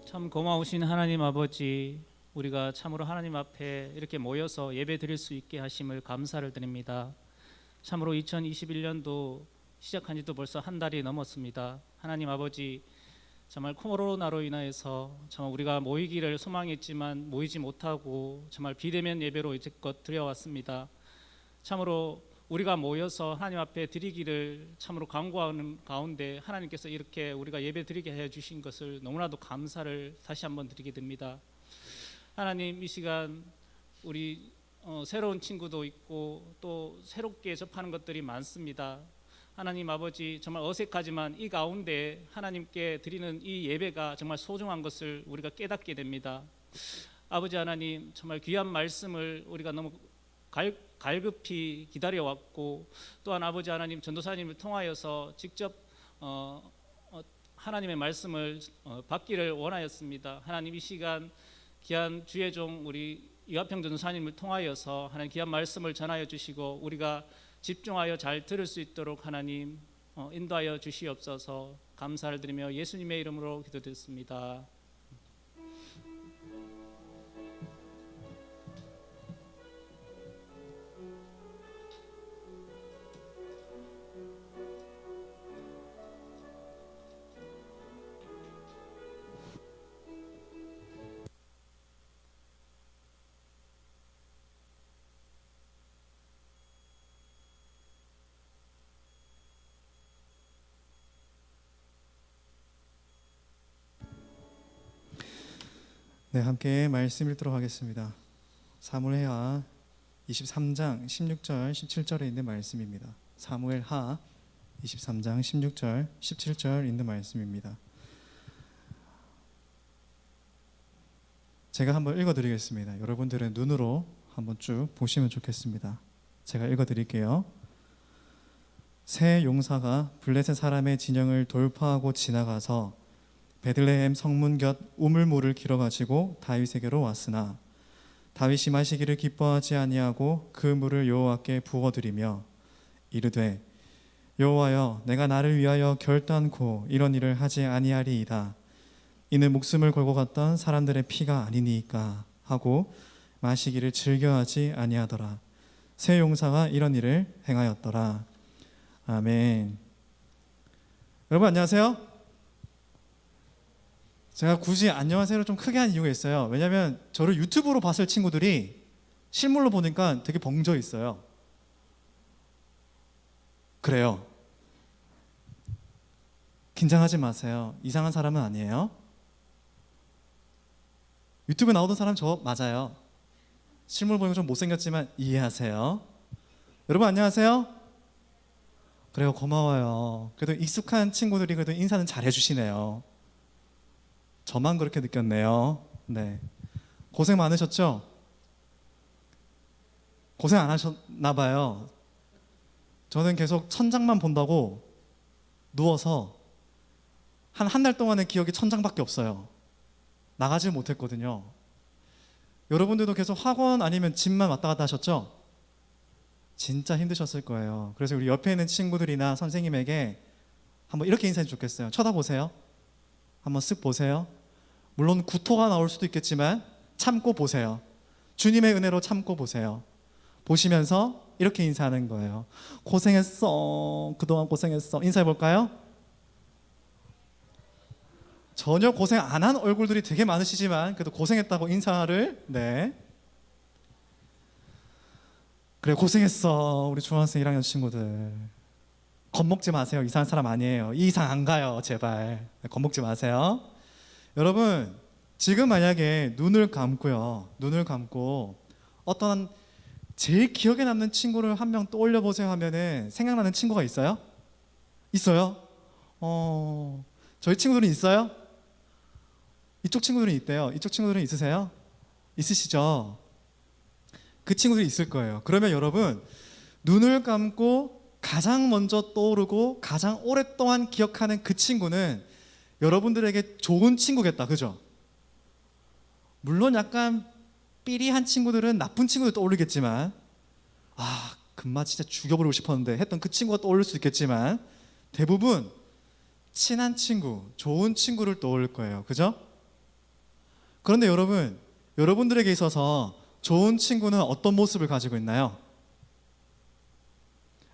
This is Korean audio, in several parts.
참 고마우신 하나님 아버지, 우리가 참으로 하나님 앞에 이렇게 모여서 예배 드릴 수 있게 하심을 감사를 드립니다. 참으로 2021년도 시작한 지도 벌써 한 달이 넘었습니다. 하나님 아버지, 정말 코로나로 인하여서 정말 우리가 모이기를 소망했지만 모이지 못하고 정말 비대면 예배로 이제껏 드려왔습니다. 참으로 우리가 모여서 하나님 앞에 드리기를 참으로 간구하는 가운데 하나님께서 이렇게 우리가 예배 드리게 해 주신 것을 너무나도 감사를 다시 한번 드리게 됩니다. 하나님, 이 시간 우리 새로운 친구도 있고 또 새롭게 접하는 것들이 많습니다. 하나님 아버지, 정말 어색하지만 이 가운데 하나님께 드리는 이 예배가 정말 소중한 것을 우리가 깨닫게 됩니다. 아버지 하나님, 정말 귀한 말씀을 우리가 너무 갈급히 기다려왔고, 또한 아버지 하나님, 전도사님을 통하여서 직접 하나님의 말씀을 받기를 원하였습니다. 하나님, 이 시간 귀한 주의 종 우리 이화평 전도사님을 통하여서 하나님 귀한 말씀을 전하여 주시고 우리가 집중하여 잘 들을 수 있도록 하나님 인도하여 주시옵소서. 감사를 드리며 예수님의 이름으로 기도드렸습니다. 네, 함께 말씀 읽도록 하겠습니다. 사무엘하 23장 16절 17절에 있는 말씀입니다. 사무엘하 23장 16절 17절 있는 말씀입니다. 제가 한번 읽어드리겠습니다. 여러분들은 눈으로 한번 쭉 보시면 좋겠습니다. 제가 읽어드릴게요. 새 용사가 블레셋 사람의 진영을 돌파하고 지나가서 베들레헴 성문 곁 우물물을 길어가지고 다윗에게로 왔으나 다윗이 마시기를 기뻐하지 아니하고 그 물을 여호와께 부어드리며 이르되 여호와여, 내가 나를 위하여 결단코 이런 일을 하지 아니하리이다. 이는 목숨을 걸고 갔던 사람들의 피가 아니니까 하고 마시기를 즐겨하지 아니하더라. 새 용사가 이런 일을 행하였더라. 아멘. 여러분 안녕하세요. 제가 굳이 안녕하세요를 좀 크게 한 이유가 있어요. 왜냐하면 저를 유튜브로 봤을 친구들이 실물로 보니까 되게 벙져 있어요. 그래요. 긴장하지 마세요. 이상한 사람은 아니에요. 유튜브에 나오던 사람 저 맞아요. 실물 보니까 좀 못생겼지만 이해하세요. 여러분 안녕하세요. 그래요, 고마워요. 그래도 익숙한 친구들이 그래도 인사는 잘 해주시네요. 저만 그렇게 느꼈네요. 네, 고생 많으셨죠? 고생 안 하셨나 봐요. 저는 계속 천장만 본다고 누워서 한 달 동안의 기억이 천장밖에 없어요. 나가지 못했거든요. 여러분들도 계속 학원 아니면 집만 왔다 갔다 하셨죠? 진짜 힘드셨을 거예요. 그래서 우리 옆에 있는 친구들이나 선생님에게 한번 이렇게 인사해 좋겠어요. 쳐다보세요. 한번 쓱 보세요. 물론 구토가 나올 수도 있겠지만 참고 보세요. 주님의 은혜로 참고 보세요. 보시면서 이렇게 인사하는 거예요. 고생했어. 그동안 고생했어. 인사해 볼까요? 전혀 고생 안 한 얼굴들이 되게 많으시지만 그래도 고생했다고 인사를. 네. 그래, 고생했어. 우리 중학생 1학년 친구들. 겁먹지 마세요. 이상한 사람 아니에요. 이 이상 안 가요. 제발. 겁먹지 마세요. 여러분, 지금 만약에 눈을 감고요. 눈을 감고 어떤 제일 기억에 남는 친구를 한 명 떠올려 보세요 하면은 생각나는 친구가 있어요? 있어요? 저희 친구들은 있어요? 이쪽 친구들은 있대요. 이쪽 친구들은 있으세요? 있으시죠? 그 친구들이 있을 거예요. 그러면 여러분, 눈을 감고 가장 먼저 떠오르고 가장 오랫동안 기억하는 그 친구는 여러분들에게 좋은 친구겠다. 그죠? 물론 약간 삐리한 친구들은 나쁜 친구들 떠올리겠지만, 금마 진짜 죽여버리고 싶었는데 했던 그 친구가 떠올릴 수 있겠지만 대부분 친한 친구, 좋은 친구를 떠올릴 거예요. 그죠? 그런데 여러분, 여러분들에게 있어서 좋은 친구는 어떤 모습을 가지고 있나요?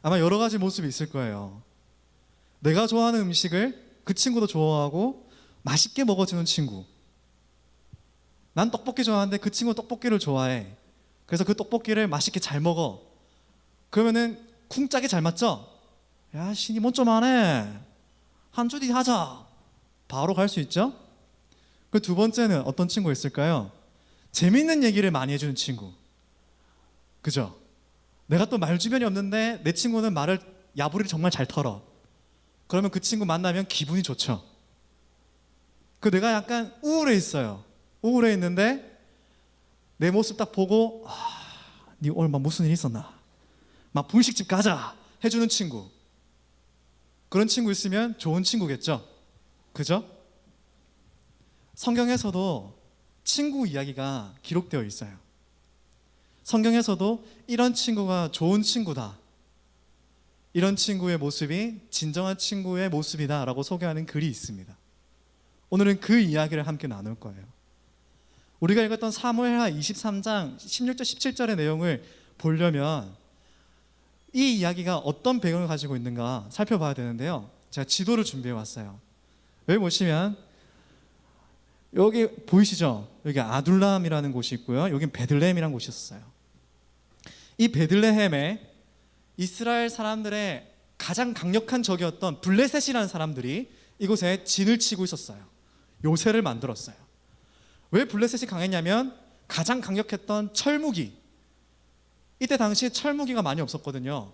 아마 여러 가지 모습이 있을 거예요. 내가 좋아하는 음식을 그 친구도 좋아하고 맛있게 먹어주는 친구. 난 떡볶이 좋아하는데 그 친구 떡볶이를 좋아해. 그래서 그 떡볶이를 맛있게 잘 먹어. 그러면은 쿵짝이 잘 맞죠? 야, 신이 뭔 좀 하네. 한 주 뒤 하자. 바로 갈 수 있죠? 그 두 번째는 어떤 친구가 있을까요? 재밌는 얘기를 많이 해주는 친구. 그죠? 내가 또 말 주변이 없는데 내 친구는 말을 야부리를 정말 잘 털어. 그러면 그 친구 만나면 기분이 좋죠. 그 내가 약간 우울해 있어요. 우울해 있는데 내 모습 딱 보고 네 오늘 막 무슨 일 있었나? 막 분식집 가자 해주는 친구. 그런 친구 있으면 좋은 친구겠죠. 그죠? 성경에서도 친구 이야기가 기록되어 있어요. 성경에서도 이런 친구가 좋은 친구다. 이런 친구의 모습이 진정한 친구의 모습이다 라고 소개하는 글이 있습니다. 오늘은 그 이야기를 함께 나눌 거예요. 우리가 읽었던 사무엘하 23장 16절 17절의 내용을 보려면 이 이야기가 어떤 배경을 가지고 있는가 살펴봐야 되는데요. 제가 지도를 준비해 왔어요. 여기 보시면 여기 보이시죠? 여기 아둘람이라는 곳이 있고요. 여기 베들레헴이라는 곳이 있었어요. 이 베들레헴에 이스라엘 사람들의 가장 강력한 적이었던 블레셋이라는 사람들이 이곳에 진을 치고 있었어요. 요새를 만들었어요. 왜 블레셋이 강했냐면 가장 강력했던 철무기. 이때 당시에 철무기가 많이 없었거든요.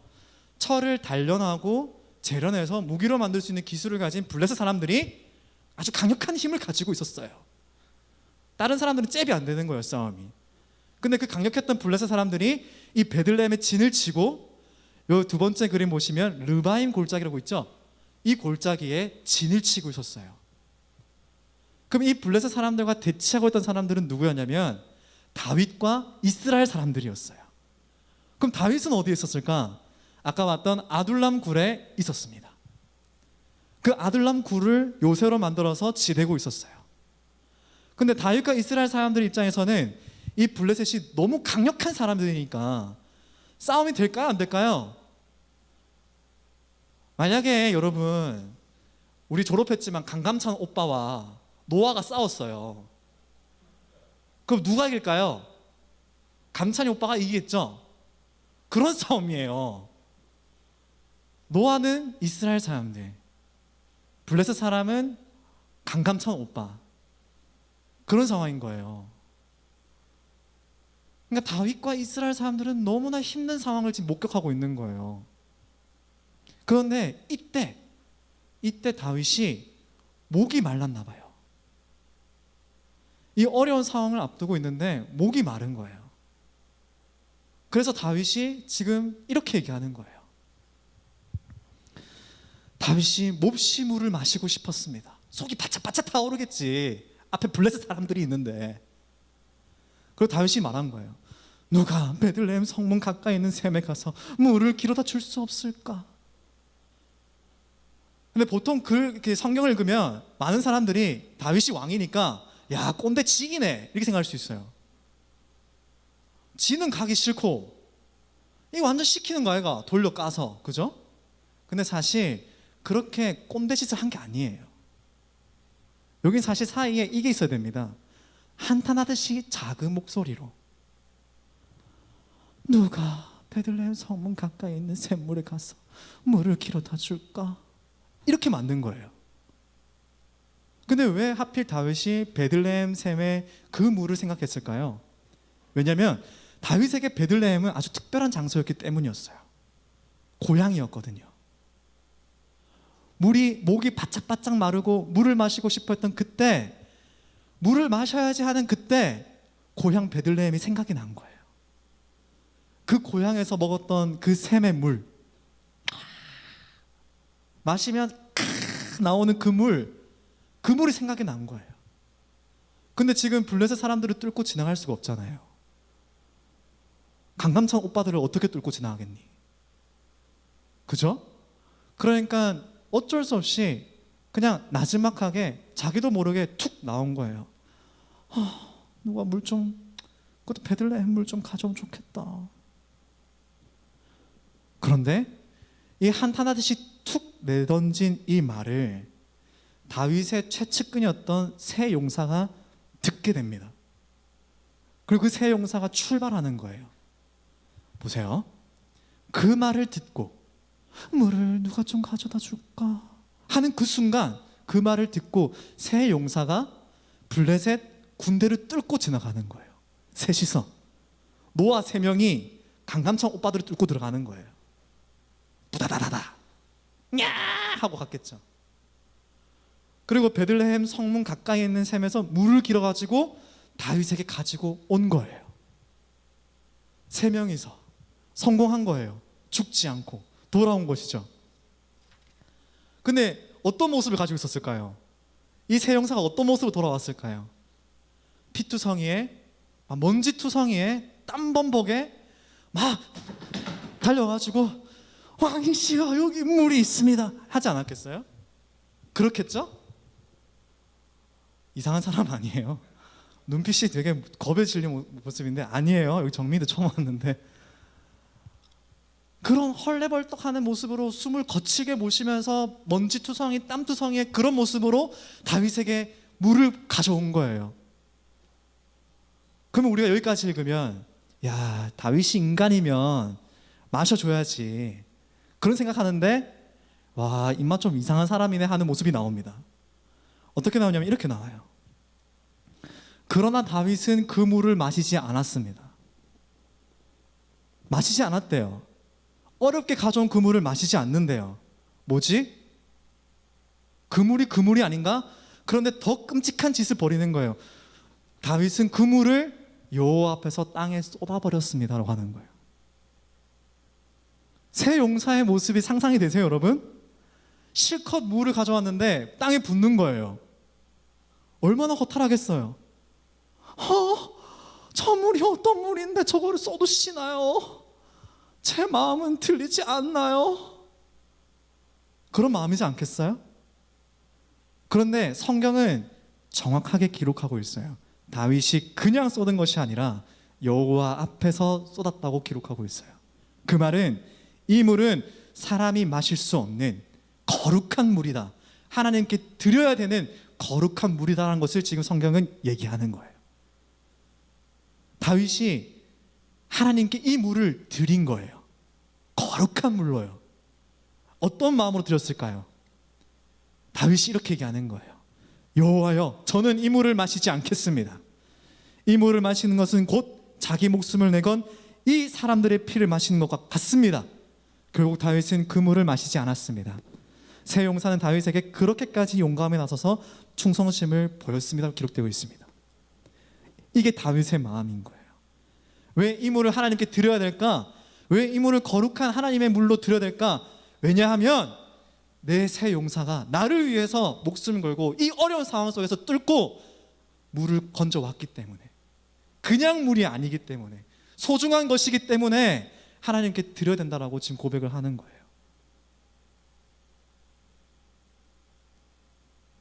철을 단련하고 재련해서 무기로 만들 수 있는 기술을 가진 블레셋 사람들이 아주 강력한 힘을 가지고 있었어요. 다른 사람들은 잽이 안 되는 거예요, 싸움이. 근데 그 강력했던 블레셋 사람들이 이 베들레헴에 진을 치고 요 두 번째 그림 보시면 르바임 골짜기라고 있죠? 이 골짜기에 진을 치고 있었어요. 그럼 이 블레셋 사람들과 대치하고 있던 사람들은 누구였냐면 다윗과 이스라엘 사람들이었어요. 그럼 다윗은 어디에 있었을까? 아까 봤던 아둘람 굴에 있었습니다. 그 아둘람 굴을 요새로 만들어서 지내고 있었어요. 근데 다윗과 이스라엘 사람들 입장에서는 이 블레셋이 너무 강력한 사람들이니까 싸움이 될까요? 안 될까요? 만약에 여러분 우리 졸업했지만 강감찬 오빠와 노아가 싸웠어요. 그럼 누가 이길까요? 감찬이 오빠가 이기겠죠? 그런 싸움이에요. 노아는 이스라엘 사람들, 블레셋 사람은 강감찬 오빠. 그런 상황인 거예요. 그러니까 다윗과 이스라엘 사람들은 너무나 힘든 상황을 지금 목격하고 있는 거예요. 그런데 이때 다윗이 목이 말랐나 봐요. 이 어려운 상황을 앞두고 있는데 목이 마른 거예요. 그래서 다윗이 지금 이렇게 얘기하는 거예요. 다윗이 몹시 물을 마시고 싶었습니다. 속이 바짝바짝 타오르겠지. 앞에 블레셋 사람들이 있는데. 그리고 다윗이 말한 거예요. 누가 베들레헴 성문 가까이 있는 샘에 가서 물을 길어다 줄 수 없을까? 근데 보통 그 성경을 읽으면 많은 사람들이 다윗이 왕이니까 야 꼰대 지기네 이렇게 생각할 수 있어요. 지는 가기 싫고 이거 완전 시키는 거 아이가 돌려 까서. 그죠? 근데 사실 그렇게 꼰대 짓을 한 게 아니에요. 여긴 사실 사이에 이게 있어야 됩니다. 한탄하듯이 작은 목소리로 누가 베들레헴 성문 가까이 있는 샘물에 가서 물을 길어다 줄까? 이렇게 만든 거예요. 근데 왜 하필 다윗이 베들레헴 샘의 그 물을 생각했을까요? 왜냐하면 다윗에게 베들레헴은 아주 특별한 장소였기 때문이었어요. 고향이었거든요. 목이 바짝바짝 마르고 물을 마시고 싶어 했던 그때, 물을 마셔야지 하는 그때 고향 베들레헴이 생각이 난 거예요. 그 고향에서 먹었던 그 샘의 물, 마시면 나오는 그 물이 생각이 난 거예요. 근데 지금 블레셋 사람들을 뚫고 지나갈 수가 없잖아요. 강감찬 오빠들을 어떻게 뚫고 지나가겠니? 그죠? 그러니까 어쩔 수 없이 그냥 나지막하게 자기도 모르게 툭 나온 거예요. 누가 물 좀, 그것도 베들레헴 물 좀 가져오면 좋겠다. 그런데 이 한탄하듯이 툭 내던진 이 말을 다윗의 최측근이었던 세 용사가 듣게 됩니다. 그리고 그 세 용사가 출발하는 거예요. 보세요. 그 말을 듣고 물을 누가 좀 가져다 줄까 하는 그 순간, 그 말을 듣고 세 용사가 블레셋 군대를 뚫고 지나가는 거예요. 셋이서 노아 세 명이 강감찬 오빠들을 뚫고 들어가는 거예요. 부다다다다 냐 하고 갔겠죠. 그리고 베들레헴 성문 가까이 있는 샘에서 물을 길어가지고 다윗에게 가지고 온 거예요. 세 명이서 성공한 거예요. 죽지 않고 돌아온 것이죠. 근데 어떤 모습을 가지고 있었을까요? 이 세 형사가 어떤 모습으로 돌아왔을까요? 피투성이에, 먼지투성이에, 땀범벅에 막 달려가지고 왕이시여 여기 물이 있습니다 하지 않았겠어요? 그렇겠죠? 이상한 사람 아니에요. 눈빛이 되게 겁에 질린 모습인데 아니에요. 여기 정민이도 처음 왔는데 그런 헐레벌떡하는 모습으로 숨을 거칠게 모시면서 먼지투성이 땀투성이의 그런 모습으로 다윗에게 물을 가져온 거예요. 그러면 우리가 여기까지 읽으면 야 다윗이 인간이면 마셔줘야지 그런 생각하는데 와 입맛 좀 이상한 사람이네 하는 모습이 나옵니다. 어떻게 나오냐면 이렇게 나와요. 그러나 다윗은 그 물을 마시지 않았습니다. 마시지 않았대요. 어렵게 가져온 그 물을 마시지 않는데요. 뭐지? 그 물이 그 물이 아닌가? 그런데 더 끔찍한 짓을 벌이는 거예요. 다윗은 그 물을 여호와 앞에서 땅에 쏟아버렸습니다라고 하는 거예요. 새 용사의 모습이 상상이 되세요, 여러분? 실컷 물을 가져왔는데 땅에 붓는 거예요. 얼마나 허탈하겠어요. 저 물이 어떤 물인데 저거를 쏟으시나요? 제 마음은 들리지 않나요? 그런 마음이지 않겠어요? 그런데 성경은 정확하게 기록하고 있어요. 다윗이 그냥 쏟은 것이 아니라 여호와 앞에서 쏟았다고 기록하고 있어요. 그 말은 이 물은 사람이 마실 수 없는 거룩한 물이다. 하나님께 드려야 되는 거룩한 물이다라는 것을 지금 성경은 얘기하는 거예요. 다윗이 하나님께 이 물을 드린 거예요. 거룩한 물로요. 어떤 마음으로 드렸을까요? 다윗이 이렇게 얘기하는 거예요. 여호와여, 저는 이 물을 마시지 않겠습니다. 이 물을 마시는 것은 곧 자기 목숨을 내건 이 사람들의 피를 마시는 것과 같습니다. 결국 다윗은 그 물을 마시지 않았습니다. 세 용사는 다윗에게 그렇게까지 용감에 나서서 충성심을 보였습니다. 기록되고 있습니다. 이게 다윗의 마음인 거예요. 왜 이 물을 하나님께 드려야 될까? 왜 이 물을 거룩한 하나님의 물로 드려야 될까? 왜냐하면 내 세 용사가 나를 위해서 목숨을 걸고 이 어려운 상황 속에서 뚫고 물을 건져왔기 때문에, 그냥 물이 아니기 때문에, 소중한 것이기 때문에 하나님께 드려야 된다라고 지금 고백을 하는 거예요.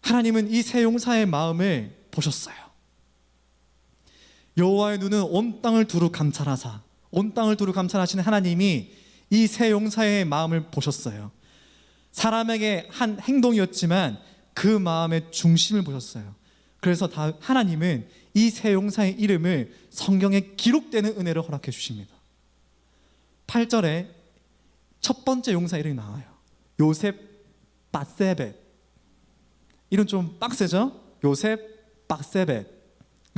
하나님은 이 세 용사의 마음을 보셨어요. 여호와의 눈은 온 땅을 두루 감찰하사, 온 땅을 두루 감찰하시는 하나님이 이 세 용사의 마음을 보셨어요. 사람에게 한 행동이었지만 그 마음의 중심을 보셨어요. 그래서 하나님은 이 세 용사의 이름을 성경에 기록되는 은혜를 허락해 주십니다. 8절에 첫 번째 용사 이름이 나와요. 요셉 바세벳. 이름 좀 빡세죠? 요셉 바세벳.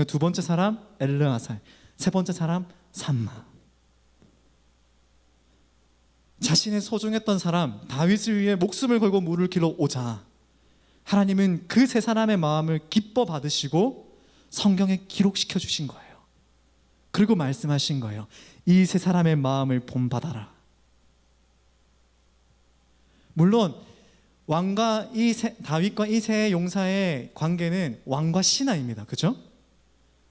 두 번째 사람 엘르아살, 세 번째 사람 삼마. 자신의 소중했던 사람 다윗을 위해 목숨을 걸고 물을 길러 오자 하나님은 그 세 사람의 마음을 기뻐 받으시고 성경에 기록시켜 주신 거예요. 그리고 말씀하신 거예요. 이 세 사람의 마음을 본받아라. 물론 왕과 다윗과 이 세 용사의 관계는 왕과 신하입니다. 그죠?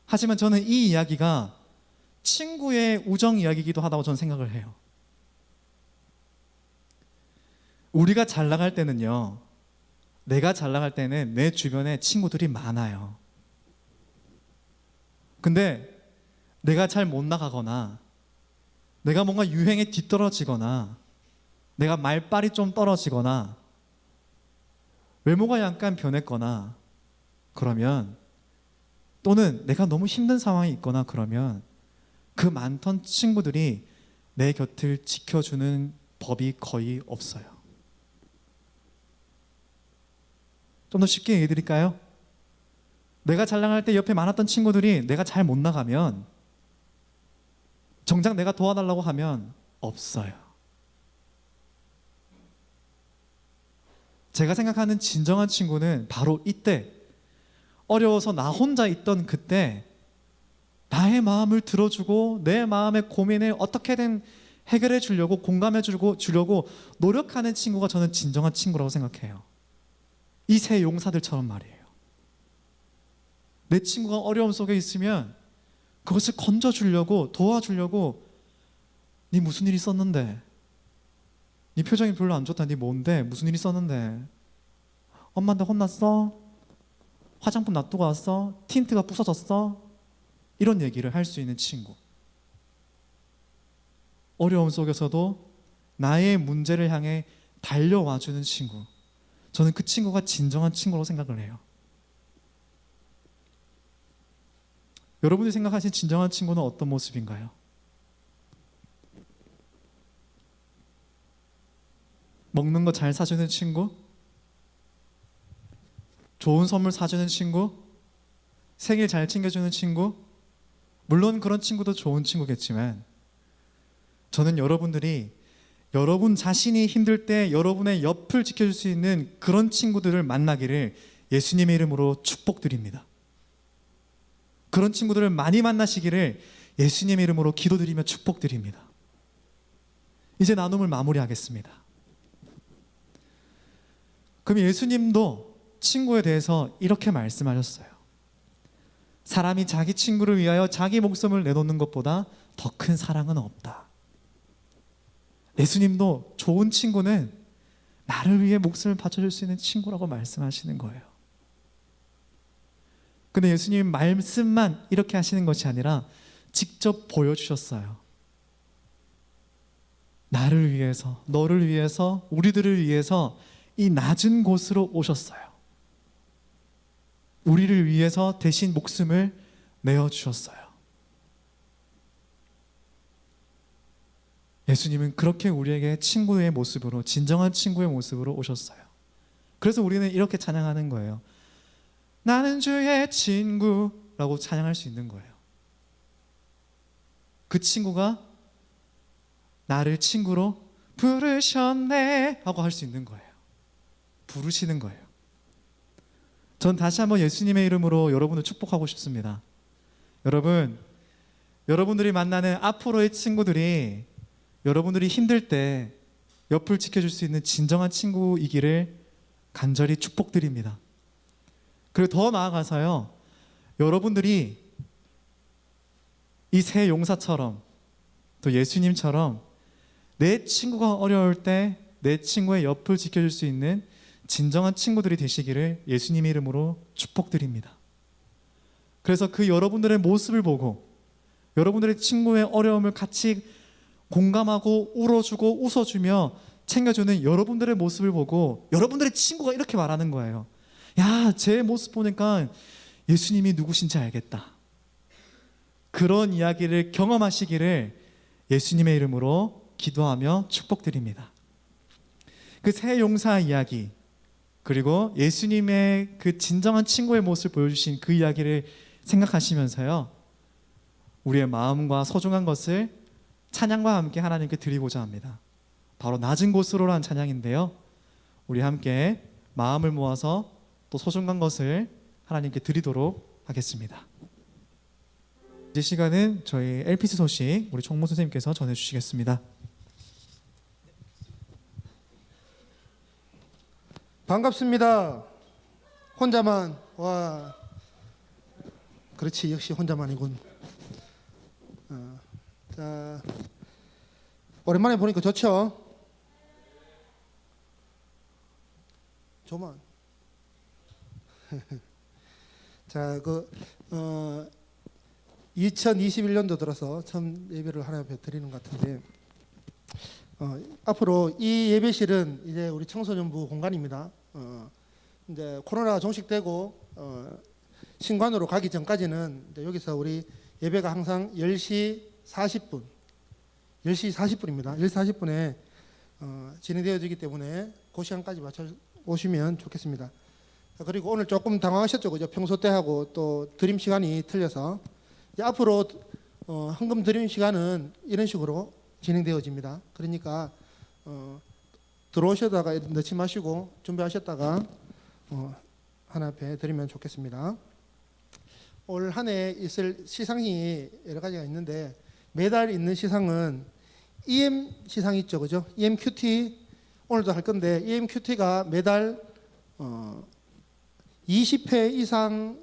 하지만 저는 이 이야기가 친구의 우정 이야기이기도 하다고 저는 생각을 해요. 우리가 잘 나갈 때는요, 내가 잘 나갈 때는 내 주변에 친구들이 많아요. 근데 내가 잘 못 나가거나 내가 뭔가 유행에 뒤떨어지거나 내가 말빨이 좀 떨어지거나 외모가 약간 변했거나 그러면 또는 내가 너무 힘든 상황이 있거나 그러면 그 많던 친구들이 내 곁을 지켜주는 법이 거의 없어요. 좀 더 쉽게 얘기해 드릴까요? 내가 잘 나갈 때 옆에 많았던 친구들이 내가 잘 못 나가면 정작 내가 도와달라고 하면 없어요. 제가 생각하는 진정한 친구는 바로 이때 어려워서 나 혼자 있던 그때 나의 마음을 들어주고 내 마음의 고민을 어떻게든 해결해 주려고 공감해 주려고 노력하는 친구가 저는 진정한 친구라고 생각해요. 이 세 용사들처럼 말이에요. 내 친구가 어려움 속에 있으면 그것을 건져주려고 도와주려고 네 무슨 일 있었는데? 네 표정이 별로 안 좋다. 네 뭔데? 무슨 일 있었는데? 엄마한테 혼났어? 화장품 놔두고 왔어? 틴트가 부서졌어? 이런 얘기를 할 수 있는 친구. 어려움 속에서도 나의 문제를 향해 달려와주는 친구. 저는 그 친구가 진정한 친구라고 생각을 해요. 여러분이 생각하신 진정한 친구는 어떤 모습인가요? 먹는 거 잘 사주는 친구? 좋은 선물 사주는 친구? 생일 잘 챙겨주는 친구? 물론 그런 친구도 좋은 친구겠지만 저는 여러분들이 여러분 자신이 힘들 때 여러분의 옆을 지켜줄 수 있는 그런 친구들을 만나기를 예수님의 이름으로 축복드립니다. 그런 친구들을 많이 만나시기를 예수님의 이름으로 기도드리며 축복드립니다. 이제 나눔을 마무리하겠습니다. 그럼 예수님도 친구에 대해서 이렇게 말씀하셨어요. 사람이 자기 친구를 위하여 자기 목숨을 내놓는 것보다 더 큰 사랑은 없다. 예수님도 좋은 친구는 나를 위해 목숨을 바쳐줄 수 있는 친구라고 말씀하시는 거예요. 근데 예수님 말씀만 이렇게 하시는 것이 아니라 직접 보여주셨어요. 나를 위해서, 너를 위해서, 우리들을 위해서 이 낮은 곳으로 오셨어요. 우리를 위해서 대신 목숨을 내어주셨어요. 예수님은 그렇게 우리에게 친구의 모습으로, 진정한 친구의 모습으로 오셨어요. 그래서 우리는 이렇게 찬양하는 거예요. 나는 주의 친구라고 찬양할 수 있는 거예요. 그 친구가 나를 친구로 부르셨네 하고 할 수 있는 거예요. 부르시는 거예요. 전 다시 한번 예수님의 이름으로 여러분을 축복하고 싶습니다. 여러분들이 만나는 앞으로의 친구들이 여러분들이 힘들 때 옆을 지켜줄 수 있는 진정한 친구이기를 간절히 축복드립니다. 그리고 더 나아가서요, 여러분들이 이 세 용사처럼 또 예수님처럼 내 친구가 어려울 때 내 친구의 옆을 지켜줄 수 있는 진정한 친구들이 되시기를 예수님의 이름으로 축복드립니다. 그래서 그 여러분들의 모습을 보고 여러분들의 친구의 어려움을 같이 공감하고 울어주고 웃어주며 챙겨주는 여러분들의 모습을 보고 여러분들의 친구가 이렇게 말하는 거예요. 야, 제 모습 보니까 예수님이 누구신지 알겠다. 그런 이야기를 경험하시기를 예수님의 이름으로 기도하며 축복드립니다. 그 세 용사 이야기, 그리고 예수님의 그 진정한 친구의 모습을 보여주신 그 이야기를 생각하시면서요, 우리의 마음과 소중한 것을 찬양과 함께 하나님께 드리고자 합니다. 바로 낮은 곳으로라는 찬양인데요, 우리 함께 마음을 모아서 또 소중한 것을 하나님께 드리도록 하겠습니다. 이제 시간은 저희 LPC 소식 우리 총무 선생님께서 전해주시겠습니다. 반갑습니다. 혼자만. 와, 그렇지, 역시 혼자만이군. 자, 오랜만에 보니까 좋죠? 조만. 자, 2021년도 들어서 처음 예배를 하나님 앞에 드리는 것 같은데 앞으로 이 예배실은 이제 우리 청소년부 공간입니다. 이제 코로나가 종식되고 신관으로 가기 전까지는 이제 여기서 우리 예배가 항상 10시 40분, 10시 40분입니다. 10시 40분에 진행되어지기 때문에 그 시간까지 맞춰 오시면 좋겠습니다. 그리고 오늘 조금 당황하셨죠, 그죠? 평소 때하고 또 드림 시간이 틀려서 이제 앞으로 헌금 드림 시간은 이런 식으로 진행되어집니다. 그러니까 들어오셔다가 넣지 마시고 준비하셨다가 하나 앞에 드리면 좋겠습니다. 올 한 해 있을 시상이 여러 가지가 있는데 매달 있는 시상은 EM 시상 있죠, 그죠? EMQT 오늘도 할 건데 EMQT가 매달 20회 이상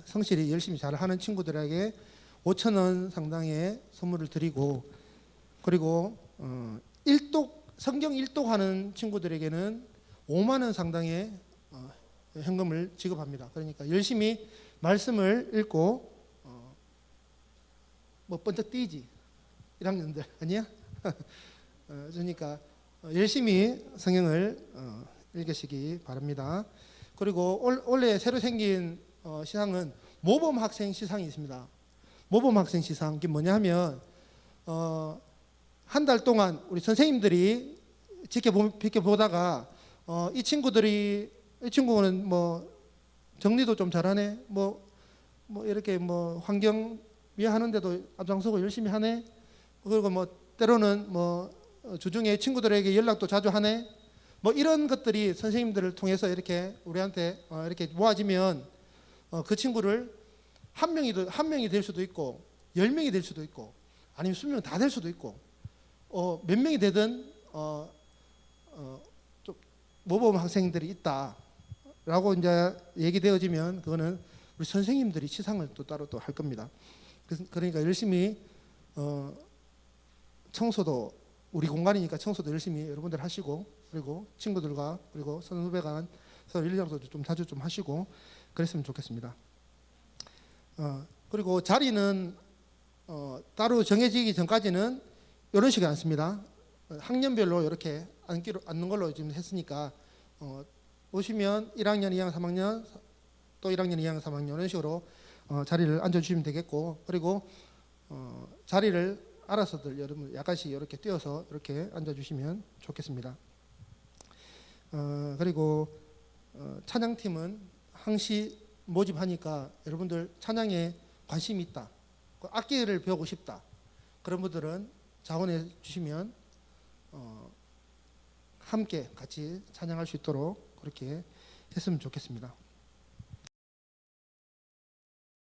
성실히 열심히 잘하는 친구들에게 5,000원 상당의 선물을 드리고 그리고 성경 1독 하는 친구들에게는 5만 원 상당의 현금을 지급합니다. 그러니까 열심히 말씀을 읽고 뭐 번쩍 뛰지 1학년들 아니야? 그러니까 열심히 성경을 읽으시기 바랍니다. 그리고 올해 새로 생긴 시상은 모범 학생 시상이 있습니다. 모범 학생 시상 이게 뭐냐 하면 한 달 동안 우리 선생님들이 지켜보다가 이 친구는 뭐 정리도 좀 잘하네, 뭐 이렇게 뭐 환경 위하는데도 앞장서고 열심히 하네, 그리고 뭐 때로는 뭐 주중에 친구들에게 연락도 자주 하네, 뭐 이런 것들이 선생님들을 통해서 이렇게 우리한테 이렇게 모아지면 그 친구를 한 명이 될 수도 있고 10명이 될 수도 있고 아니면 20명 다 될 수도 있고 몇 명이 되든 좀 모범 학생들이 있다라고 이제 얘기되어지면 그거는 우리 선생님들이 시상을 또 따로 또 할 겁니다. 그러니까 열심히 청소도 우리 공간이니까 청소도 열심히 여러분들 하시고 그리고 친구들과 그리고 선후배 간 서로 일장도 좀 자주 좀 하시고 그랬으면 좋겠습니다. 그리고 자리는 따로 정해지기 전까지는 이런 식으로 앉습니다. 학년별로 이렇게 앉는 걸로 지금 했으니까 오시면 1학년, 2학년, 3학년 또 1학년, 2학년, 3학년 이런 식으로 자리를 앉아주시면 되겠고 그리고 자리를 알아서들 여러분 약간씩 이렇게 띄어서 이렇게 앉아주시면 좋겠습니다. 그리고 찬양팀은 항시 모집하니까 여러분들 찬양에 관심이 있다, 악기를 배우고 싶다 그런 분들은 자원해 주시면 함께 같이 찬양할 수 있도록 그렇게 했으면 좋겠습니다.